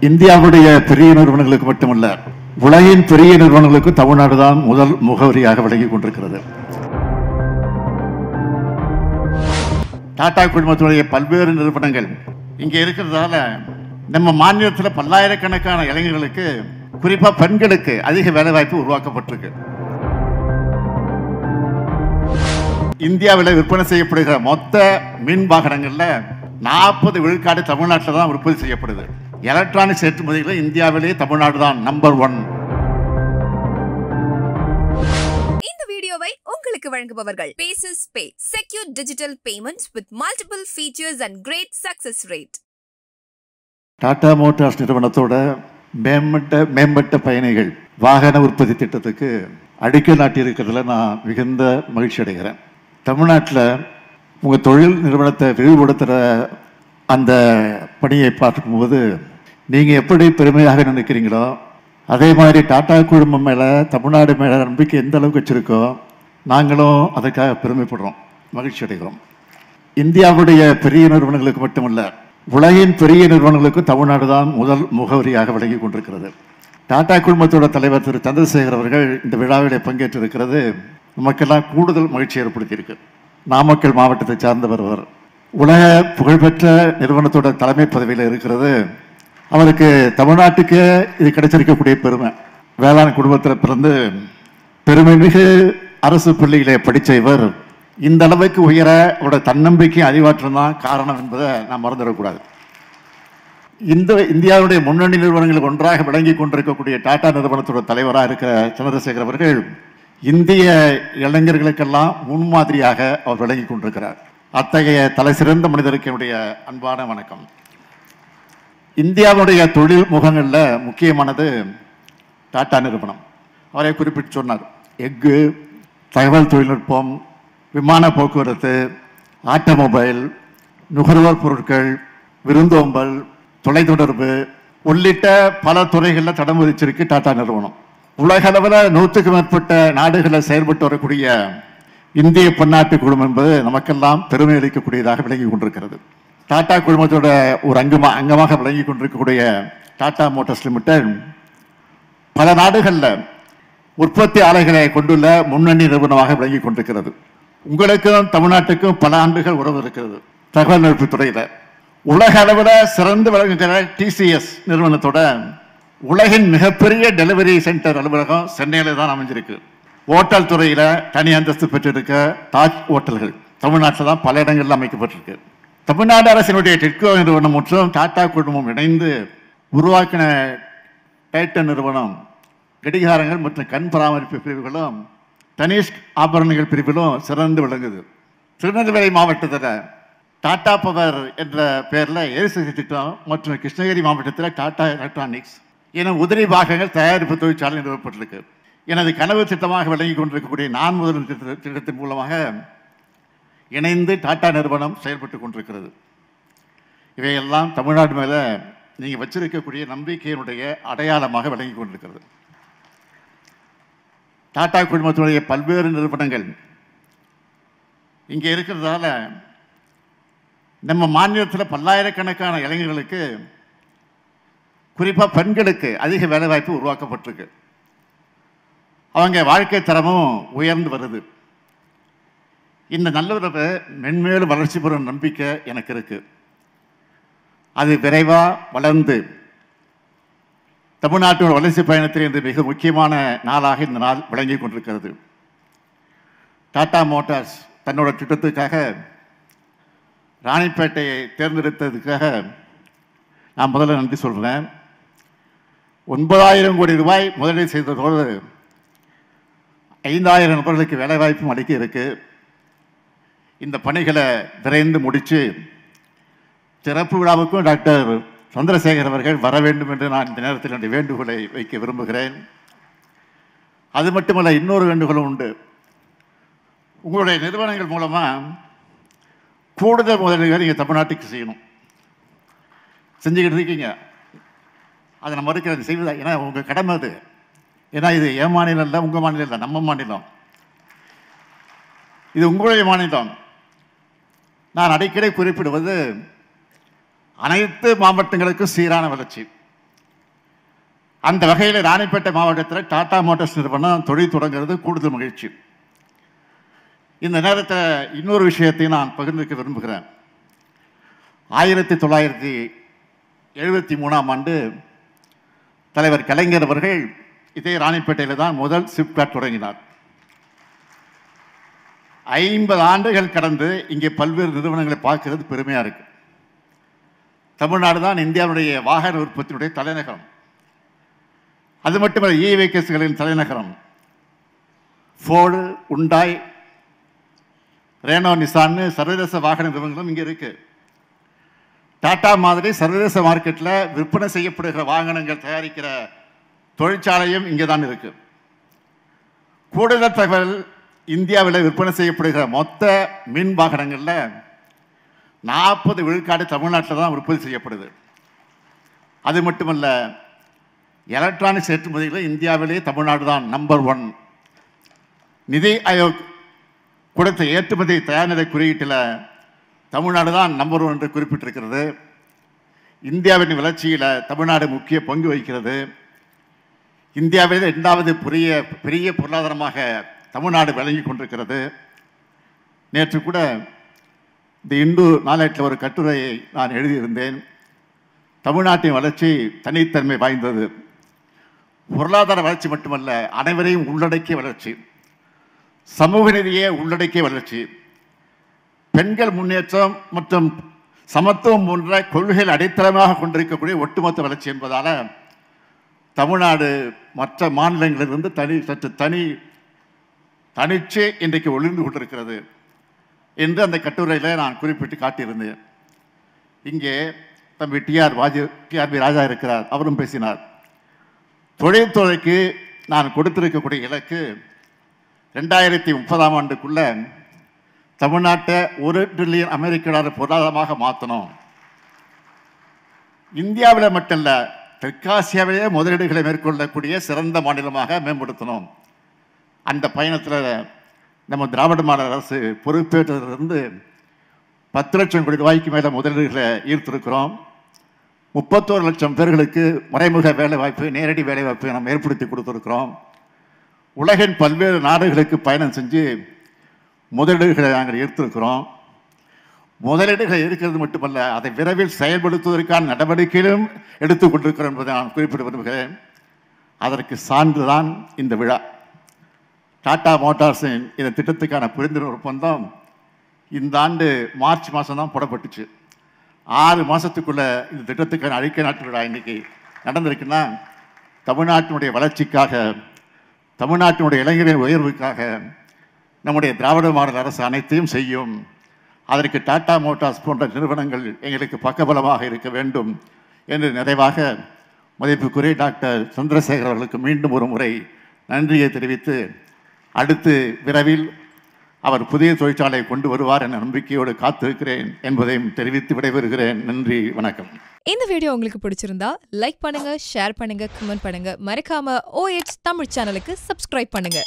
இந்தியாவுடைய பெரிய நிறுவனங்களுக்கு மட்டுமல்ல, உலகின் பெரிய நிறுவனங்களுக்கு தமிழ்நாடு தான் முதல் முகவரியாக விளங்கி கொண்டிருக்கிறது. டாடா குழுமத்துடைய பல்வேறு நிறுவனங்கள் இங்கே இருக்கிறதால நம்ம மாநிலத்தில் பல்லாயிரக்கணக்கான இளைஞர்களுக்கு, குறிப்பா பெண்களுக்கு அதிக வேலைவாய்ப்பு உருவாக்கப்பட்டிருக்கு. இந்தியாவில் விற்பனை செய்யப்படுகிற மொத்த மின் வாகனங்கள்ல 40 விழுக்காடு தமிழ்நாட்டில் தான் உற்பத்தி செய்யப்படுது. எலக்ட்ரானிக்ஸ் ஏற்றுமதிகளில் இந்தியாவிலேயே தமிழ்நாடு தான் நம்பர் 1. இந்த வீடியோவை உங்களுக்கு வழங்குபவர்கள் Paces Pay, secure digital payments with multiple features and great success rate. Tata Motors நிறுவனத்தோட மேம்பட்ட பயணிகள் வாகன உற்பத்தி திட்டத்துக்கு அடிக்கல் நாட்டி இருக்கிறதுல நான் மிகுந்த மகிழ்ச்சி அடைகிறேன். தமிழ்நாட்டில் உங்கள் தொழில் நிறுவனத்தை விரிவுபடுத்துகிற அந்த பணியை பார்க்கும்போது நீங்கள் எப்படி பெருமையாக நினைக்கிறீங்களோ, அதே மாதிரி டாடா குழுமம் மேலே, தமிழ்நாடு மேலே நம்பிக்கை எந்த அளவுக்கு வச்சுருக்கோ, நாங்களும் அதற்காக பெருமைப்படுறோம், மகிழ்ச்சி அடைகிறோம். இந்தியாவுடைய பெரிய நிறுவனங்களுக்கு மட்டுமல்ல, உலகின் பெரிய நிறுவனங்களுக்கும் தமிழ்நாடு தான் முதல் முகவரியாக விளங்கி கொண்டிருக்கிறது. டாடா குழுமத்தோட தலைவர் திரு சந்திரசேகர் அவர்கள் இந்த விழாவிலே பங்கேற்றிருக்கிறது நமக்கெல்லாம் கூடுதல் மகிழ்ச்சி ஏற்படுத்தியிருக்கு. நாமக்கல் மாவட்டத்தை சார்ந்தவர் அவர். உலக புகழ்பெற்ற நிறுவனத்தோட தலைமை பதவியில் இருக்கிறது. அவருக்கு தமிழ்நாட்டுக்கு இது கிடைச்சிருக்கக்கூடிய பெருமை. வேளாண் குடும்பத்தில் பிறந்து பெருமை மிகு அரசு பள்ளியிலே படித்த இவர் இந்த அளவுக்கு உயர அவரோட தன்னம்பிக்கை அறிவாற்றம் தான் காரணம் என்பதை நாம் மறந்துடக்கூடாது. இந்தியாவுடைய முன்னணி நிறுவனங்களுக்கு ஒன்றாக விளங்கி கொண்டிருக்கக்கூடிய டாடா நிறுவனத்தோட தலைவராக இருக்கிற சந்திரசேகர் அவர்கள் இந்திய இளைஞர்களுக்கெல்லாம் முன்மாதிரியாக அவர் விளங்கி கொண்டிருக்கிறார். அத்தகைய தலை சிறந்த மனிதருக்கு என்னுடைய அன்பான வணக்கம். இந்தியாவுடைய தொழில் முகங்களில் முக்கியமானது டாடா நிறுவனம். அவரை குறிப்பிட்டு சொன்னார். எஃகு, தகவல் தொழில்நுட்பம், விமான போக்குவரத்து, ஆட்டோமொபைல், நுகர்வோர் பொருட்கள், விருந்தோம்பல், தொலைத்தொடர்பு உள்ளிட்ட பல துறைகளில் தடம் விதிச்சிருக்கு டாடா நிறுவனம். உலக அளவில் 100க்கும் மேற்பட்ட நாடுகளில் செயல்பட்டு வரக்கூடிய இந்திய பன்னாட்டு குழுமம் என்பது நமக்கெல்லாம் பெருமை அளிக்கக்கூடியதாக விளங்கி கொண்டிருக்கிறது. டாடா குழுமத்தோட ஒரு அங்கமாக விளங்கி கொண்டிருக்கக்கூடிய டாடா மோட்டார்ஸ் லிமிடெட் பல நாடுகளில் உற்பத்தி ஆலைகளை கொண்டுள்ள முன்னணி நிறுவனமாக விளங்கி கொண்டிருக்கிறது. உங்களுக்கும் தமிழ்நாட்டுக்கும் பல ஆண்டுகள் உறவு இருக்கிறது. தகவல் தொழில்நுட்பத் துறையில் உலக அளவில் சிறந்து விளங்குகிற டிசிஎஸ் நிறுவனத்தோட உலகின் மிகப்பெரிய டெலிவரி சென்டர் அலுவலகம் சென்னையில் தான் அமைஞ்சிருக்கு. ஓட்டல் துறையில் தனி அந்தஸ்து பெற்றிருக்க தாஜ் ஓட்டல்கள் தமிழ்நாட்டில் தான் பல இடங்களில் அமைக்கப்பட்டிருக்கு. தமிழ்நாடு அரசினுடைய டிட்கோ நிறுவனம் மற்றும் டாடா குழுமம் இணைந்து உருவாக்கின டைட்டன் நிறுவனம் கடிகாரங்கள் மற்றும் கண் பராமரிப்பு பிரிவுகளும் தனிஷ்க் ஆபரணங்கள் பிரிவிலும் சிறந்து விளங்குது. திருநெல்வேலி மாவட்டத்தில் டாடா பவர் என்ற பெயரில் எரிசக்தி திட்டம் மற்றும் கிருஷ்ணகிரி மாவட்டத்தில் டாடா எலக்ட்ரானிக்ஸ் என உதிரி பாகங்கள் தயாரிப்பு தொழிற்சாலை நிறுவப்பட்டிருக்கு. எனது கனவு திட்டமாக விளங்கி கொண்டிருக்கக்கூடிய நான் முதல் திட்டத்தின் மூலமாக இணைந்து டாடா நிறுவனம் செயல்பட்டு கொண்டிருக்கிறது. இவையெல்லாம் தமிழ்நாடு மேலே நீங்கள் வச்சிருக்கக்கூடிய நம்பிக்கையினுடைய அடையாளமாக விளங்கி கொண்டிருக்கிறது. டாடா குழுமத்துடைய பல்வேறு நிறுவனங்கள் இங்கே இருக்கிறதால நம்ம மாநிலத்தில் பல்லாயிரக்கணக்கான இளைஞர்களுக்கு, குறிப்பாக பெண்களுக்கு அதிக வேலைவாய்ப்பு உருவாக்கப்பட்டிருக்கு. அவங்க வாழ்க்கை தரமும் உயர்ந்து வருது. இந்த நல்லுறவு மென்மேலும் வளர்ச்சி பெறும் நம்பிக்கை எனக்கு இருக்கு. அது விரைவாக வளர்ந்து தமிழ்நாட்டோட வளர்ச்சி பயணத்தில் இன்று மிக முக்கியமான நாளாக இந்த நாள் விளங்கி கொண்டிருக்கிறது. டாடா மோட்டார்ஸ் தன்னோட திட்டத்துக்காக ராணிப்பேட்டையை தேர்ந்தெடுத்ததுக்காக நான் முதல்ல நன்றி சொல்கிறேன். 9,000 கோடி ரூபாய் முதலீடு செய்ததோடு 5,000 நபர்களுக்கு வேலைவாய்ப்பும் அளிக்க இருக்கு. இந்த பணிகளை விரைந்து முடித்து சிறப்பு விழாவுக்கும் டாக்டர் சந்திரசேகர் அவர்கள் வர வேண்டும் என்று நான் இந்த நேரத்தில் என்னுடைய வேண்டுகோளை வைக்க விரும்புகிறேன். அது மட்டுமல்ல, இன்னொரு வேண்டுகோளும் உண்டு. உங்களுடைய நிறுவனங்கள் மூலமாக கூடுதல் முதலீடுகள் நீங்கள் தமிழ்நாட்டுக்கு செய்யணும். செஞ்சுக்கிட்டு இருக்கீங்க. அதை நான் மறுக்கிறது செய்வதா, ஏன்னா உங்கள் கடமை அது. ஏன்னா இது என் மாநிலம் இல்லை, உங்கள் மாநிலம் இல்லை, நம்ம மாநிலம். இது உங்களுடைய மாநிலம். நான் அடிக்கடி குறிப்பிடுவது அனைத்து மாவட்டங்களுக்கும் சீரான வளர்ச்சி. அந்த வகையில் ராணிப்பேட்டை மாவட்டத்தில் டாடா மோட்டார்ஸ் நிறுவனம் தொழில் தொடங்குறது கூடுதல் மகிழ்ச்சி. இந்த நேரத்தில் இன்னொரு விஷயத்தை நான் பகிர்ந்துக்க விரும்புகிறேன். 1973ஆம் ஆண்டு தலைவர் கலைஞர் அவர்கள் இதே ராணிப்பேட்டையில் தான் முதல் சிப்காட் தொடங்கினார். 50 ஆண்டுகள் கடந்து இங்கே பல்வேறு நிறுவனங்களை பார்க்கிறது பெருமையாக இருக்கு. தமிழ்நாடு தான் இந்தியாவுடைய வாகன உற்பத்தியுடைய தலைநகரம். அது மட்டுமல்ல, வெஹிக்கிள்ஸ்களின் தலைநகரம். ஃபோர்டு, உண்டாய், ரேனோ, நிசான் சர்வதேச வாகன நிறுவனங்களும் இங்கே இருக்கு. டாடா மாதிரி சர்வதேச மார்க்கெட்டில் விற்பனை செய்யப்படுகிற வாகனங்கள் தயாரிக்கிற தொழிற்சாலையும் இங்கே தான் இருக்கு. கூடுதல் தகவல், இந்தியாவில் விற்பனை செய்யப்படுகிற மொத்த மின் வாகனங்களில் 40 விழுக்காடு தமிழ்நாட்டில் தான் உற்பத்தி செய்யப்படுது. அது மட்டுமல்ல, எலக்ட்ரானிக்ஸ் ஏற்றுமதிகளில் இந்தியாவிலே தமிழ்நாடு தான் நம்பர் 1. நிதி ஆயோக் கொடுத்த ஏற்றுமதி தயார்நிலை குறியீட்டில் தமிழ்நாடு தான் நம்பர் 1 என்று குறிப்பிட்டிருக்கிறது. இந்தியாவின் வளர்ச்சியில் தமிழ்நாடு முக்கிய பங்கு வகிக்கிறது. இந்தியாவில் 2வது பெரிய பொருளாதாரமாக தமிழ்நாடு விளங்கி கொண்டிருக்கிறது. நேற்று கூட இந்த இந்து நாளேட்டில் ஒரு கட்டுரையை நான் எழுதியிருந்தேன். தமிழ்நாட்டின் வளர்ச்சி தனித்தன்மை வாய்ந்தது. பொருளாதார வளர்ச்சி மட்டுமல்ல, அனைவரையும் உள்ளடக்கிய வளர்ச்சி, சமூக நீதியை உள்ளடக்கிய வளர்ச்சி, பெண்கள் முன்னேற்றம் மற்றும் சமத்துவம் போன்ற கொள்கைகள் அடித்தளமாக கொண்டிருக்கக்கூடிய ஒட்டுமொத்த வளர்ச்சி என்பதால் தமிழ்நாடு மற்ற மாநிலங்களிலிருந்து சற்று தனிச்சு இன்றைக்கு ஒளிர்ந்து கொண்டிருக்கிறது என்று அந்த கட்டுரையில் நான் குறிப்பிட்டு காட்டியிருந்தேன். இங்கே தம்பி டிஆர்பி ராஜா இருக்கிறார், அவரும் பேசினார். தொழில்துறைக்கு நான் கொடுத்திருக்கக்கூடிய இலக்கு 2030ஆம் ஆண்டுக்குள்ள தமிழ்நாட்டை $1 டிரில்லியன் அமெரிக்க பொருளாதாரமாக மாற்றணும். இந்தியாவில் மட்டுமல்ல, தெற்காசியாவிலேயே முதலீடுகளை மேற்கொள்ளக்கூடிய சிறந்த மாநிலமாக மேம்படுத்தணும். அந்த பயணத்தில் நம்ம திராவிட மாடல் அரசு பொறுப்பேற்றதிலிருந்து 10 லட்சம் கோடி ரூபாய்க்கு மேலே முதலீடுகளை ஈர்த்திருக்கிறோம். 31 லட்சம் பேர்களுக்கு மறைமுக வேலைவாய்ப்பு, நேரடி வேலைவாய்ப்பு நம்ம ஏற்படுத்தி கொடுத்துருக்கிறோம். உலகின் பல்வேறு நாடுகளுக்கு பயணம் செஞ்சு முதலீடுகளை நாங்கள் ஈர்த்திருக்கிறோம். முதலீடுகள் இருக்கிறது மட்டுமல்ல, அதை விரைவில் செயல்படுத்துவதற்கான நடவடிக்கைகளும் எடுத்துக்கொண்டிருக்கிறோம் என்பதை நான் குறிப்பிட விரும்புகிறேன். அதற்கு சான்றுதான் இந்த விழா. டாடா மோட்டார்ஸின் இந்த திட்டத்துக்கான புரிந்துணர்வு ஒப்பந்தம் இந்த ஆண்டு மார்ச் மாதம் தான் போடப்பட்டுச்சு. 6 மாதத்துக்குள்ள இந்த திட்டத்துக்கான அடிக்கல் நாட்டு விழா இன்னைக்கு நடந்திருக்குன்னா, தமிழ்நாட்டினுடைய வளர்ச்சிக்காக, தமிழ்நாட்டினுடைய இளைஞரின் உயர்வுக்காக நம்முடைய திராவிட மாடல் அரசு அனைத்தையும் செய்யும். அதற்கு டாடா மோட்டார்ஸ் போன்ற நிறுவனங்கள் எங்களுக்கு பக்கபலமாக இருக்க வேண்டும் என்று நிறைவாக மதிப்புக்குரிய டாக்டர் சந்திரசேகர் அவர்களுக்கு மீண்டும் ஒரு முறை நன்றியை தெரிவித்து, அடுத்து விரைவில் அவர் புதிய தொழிற்சாலை கொண்டு வருவார் என்ற நம்பிக்கையோடு காத்திருக்கிறேன் என்பதையும் தெரிவித்து விடைபெறுகிறேன். நன்றி, வணக்கம். இந்த வீடியோ உங்களுக்கு பிடிச்சிருந்தா லைக் பண்ணுங்க, ஷேர் பண்ணுங்க, கமெண்ட் பண்ணுங்க. மறக்காம OH தமிழ் சேனலுக்கு சப்ஸ்கிரைப் பண்ணுங்க.